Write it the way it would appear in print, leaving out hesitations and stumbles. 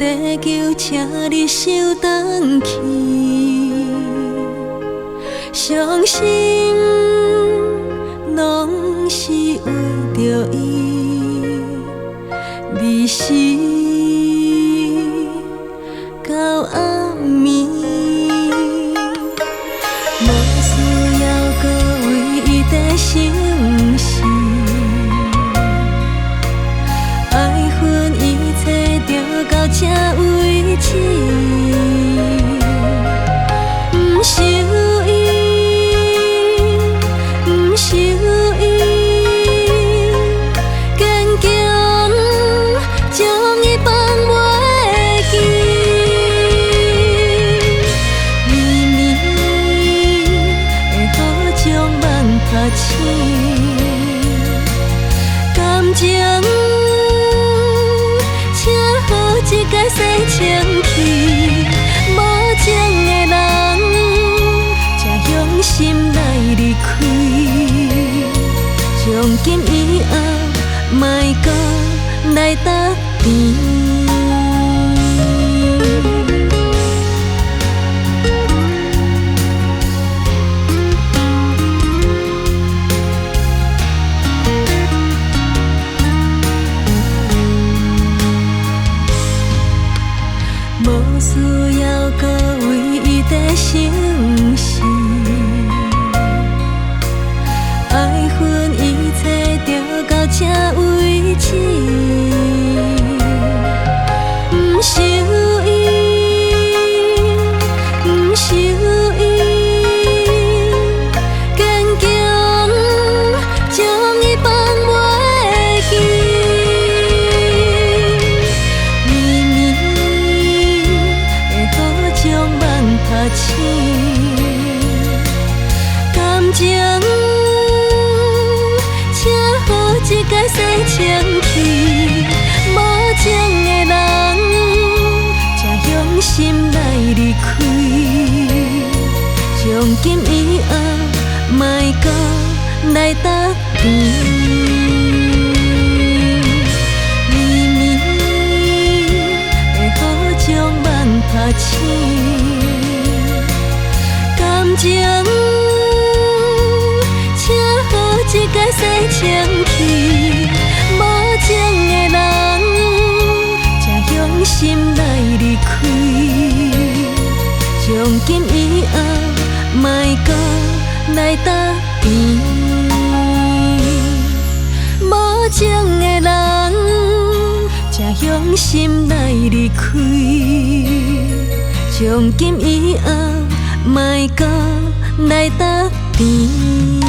地球，请你收回去。伤心拢是为着伊，你是到暗暝，无需要搁为伊在想事。爱恨一切就到这为止，不想伊，不想伊，坚强将伊放袂记。明明会好将梦拍醒，感情。一个洗清气，无情的人，才用心来离开。从今以后，莫搁来搭甜。无需要搁为伊在想事，爱恨一切就到这为止。不想伊，不想伊，坚强将伊放袂记。拍醒感情，请好一个洗清气。无情的人，才用心来离开。从今以后，莫搁来搭甜。将梦拍醒，感情，请好一个洗清气。无情的人，才用心来离开。从今以后，莫搁来搭甜。无情的人。才用心来离开，从今以后，莫搁来搭甜。